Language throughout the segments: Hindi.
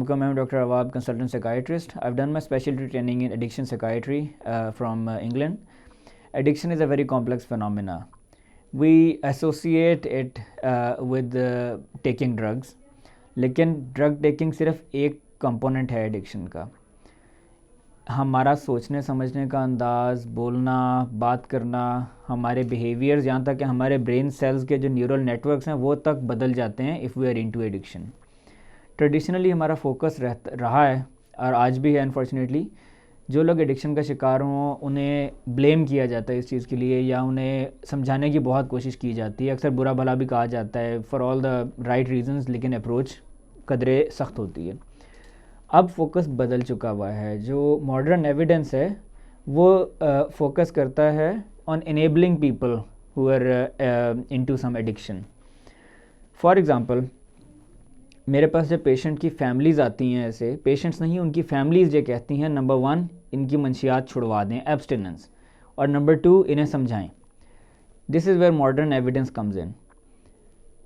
अस्सलामुअलैकुम, मैं हूं doctor Awab, consultant psychiatrist. I have done my speciality training in addiction psychiatry from England. Addiction is a very complex phenomena. We associate it with taking drugs, लेकिन ड्रग टेकिंग सिर्फ एक कंपोनेंट है एडिक्शन का. हमारा सोचने समझने का अंदाज़, बोलना, बात करना, हमारे बिहेवियर्स, यहाँ तक कि हमारे ब्रेन सेल्स के जो न्यूरल नेटवर्क्स हैं वो तक बदल जाते हैं if we are into addiction. Traditionally हमारा फोकस रहा है और आज भी है अनफॉर्चुनेटली. जो लोग एडिक्शन का शिकार हों उन्हें ब्लेम किया जाता है इस चीज़ के लिए, या उन्हें समझाने की बहुत कोशिश की जाती है. अक्सर बुरा भला भी कहा जाता है for all the right reasons, लेकिन अप्रोच कदरे सख्त होती है. अब फोकस बदल चुका हुआ है. जो मॉडर्न एविडेंस है वो फोकस करता है on enabling people who are into some addiction. For example, मेरे पास जब पेशेंट की फैमिलीज़ आती हैं, ऐसे पेशेंट्स नहीं, उनकी फैमिलीज़ ये कहती हैं, नंबर 1 इनकी मंशियात छुड़वा दें, एब्सटिनेंस, और नंबर 2 इन्हें समझाएं. This is where modern evidence comes in.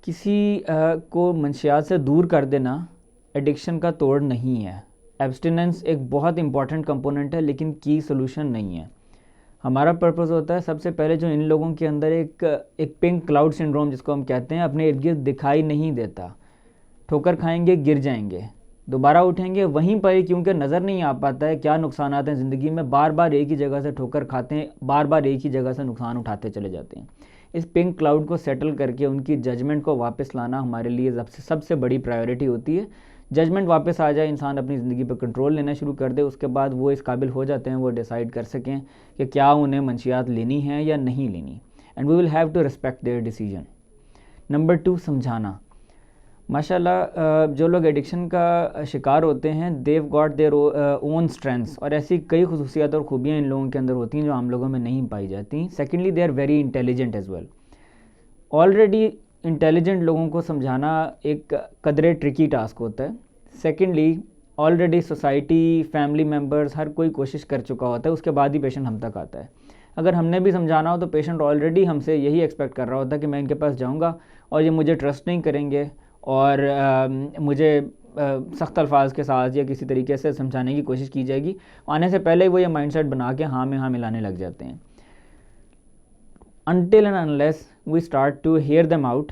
किसी को मंशियात से दूर कर देना एडिक्शन का तोड़ नहीं है. एब्सटिनेंस एक बहुत इंपॉर्टेंट कंपोनेंट है, लेकिन की सोल्यूशन नहीं है. हमारा पर्पस होता है सबसे पहले जो इन लोगों के अंदर एक पिंक क्लाउड सिंड्रोम जिसको हम कहते हैं, अपने इर्द गिर्द दिखाई नहीं देता. ठोकर खाएंगे, गिर जाएंगे, दोबारा उठेंगे वहीं पर ही, क्योंकि नज़र नहीं आ पाता है क्या नुकसान आते हैं ज़िंदगी में. बार बार एक ही जगह से ठोकर खाते हैं, बार बार एक ही जगह से नुकसान उठाते चले जाते हैं. इस पिंक क्लाउड को सेटल करके उनकी जजमेंट को वापस लाना हमारे लिए सबसे बड़ी प्रायोरिटी होती है. जजमेंट वापस आ जाए, इंसान अपनी ज़िंदगी पर कंट्रोल लेना शुरू कर दे, उसके बाद वो इस काबिल हो जाते हैं वो डिसाइड कर सकें कि क्या उन्हें मंशियात लेनी है या नहीं लेनी. And we will have to respect their decision. Number 2, समझाना. माशाल्लाह जो लोग एडिक्शन का शिकार होते हैं, देव गॉट देयर ओन स्ट्रेंथ्स, और ऐसी कई खुसूसियात और खूबियाँ इन लोगों के अंदर होती हैं जो आम लोगों में नहीं पाई जाती. Secondly, they are very intelligent as well. Already intelligent लोगों को समझाना एक कदरे ट्रिकी टास्क होता है. Secondly, already society, family members, हर कोई कोशिश कर चुका होता है, उसके बाद ही पेशेंट हम तक आता है. अगर हमने भी समझाना हो तो पेशेंट ऑलरेडी हमसे यही एक्सपेक्ट कर रहा होता है कि मैं इनके पास जाऊंगा और ये मुझे ट्रस्ट नहीं करेंगे और मुझे सख्त अल्फाज के साथ या किसी तरीके से समझाने की कोशिश की जाएगी. आने से पहले वो ये माइंडसेट बना के हाँ में हाँ मिलाने लग जाते हैं. Until and unless we start to hear them out,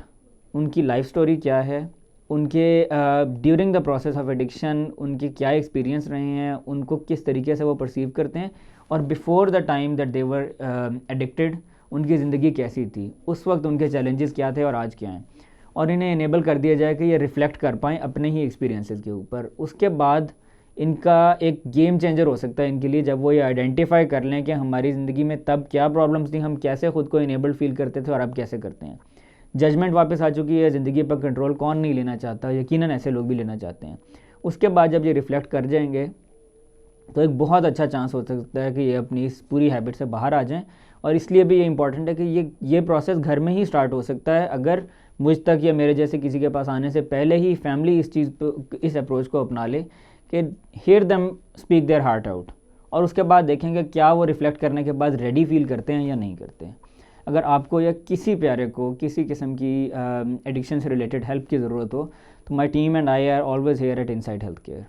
उनकी लाइफ स्टोरी क्या है, उनके during the process of addiction उनके क्या एक्सपीरियंस रहे हैं, उनको किस तरीके से वो परसीव करते हैं, और before the time that they were addicted उनकी ज़िंदगी कैसी थी, उस वक्त उनके चैलेंजेस क्या थे और आज क्या हैं, और इन्हें इनेबल कर दिया जाए कि ये रिफ़्लेक्ट कर पाएँ अपने ही एक्सपीरियंसेस के ऊपर. उसके बाद इनका एक गेम चेंजर हो सकता है इनके लिए, जब वो ये आइडेंटिफाई कर लें कि हमारी ज़िंदगी में तब क्या प्रॉब्लम्स थी, हम कैसे ख़ुद को इनेबल्ड फील करते थे और अब कैसे करते हैं. जजमेंट वापस आ चुकी है, ज़िंदगी पर कंट्रोल कौन नहीं लेना चाहता, यकीनन ऐसे लोग भी लेना चाहते हैं. उसके बाद जब ये रिफ़्लेक्ट कर जाएंगे तो एक बहुत अच्छा चांस हो सकता है कि ये अपनी इस पूरी हैबिट से बाहर आ जाएं. और इसलिए भी ये इंपॉर्टेंट है कि ये प्रोसेस घर में ही स्टार्ट हो सकता है. अगर मुझ तक या मेरे जैसे किसी के पास आने से पहले ही फैमिली इस अप्रोच को अपना ले कि hear them speak their heart out, और उसके बाद देखेंगे क्या वो रिफ़्लेक्ट करने के बाद रेडी फील करते हैं या नहीं करते हैं. अगर आपको या किसी प्यारे को किसी किस्म की एडिक्शन से रिलेटेड हेल्प की ज़रूरत हो तो my team and I are always here at Inside Health care.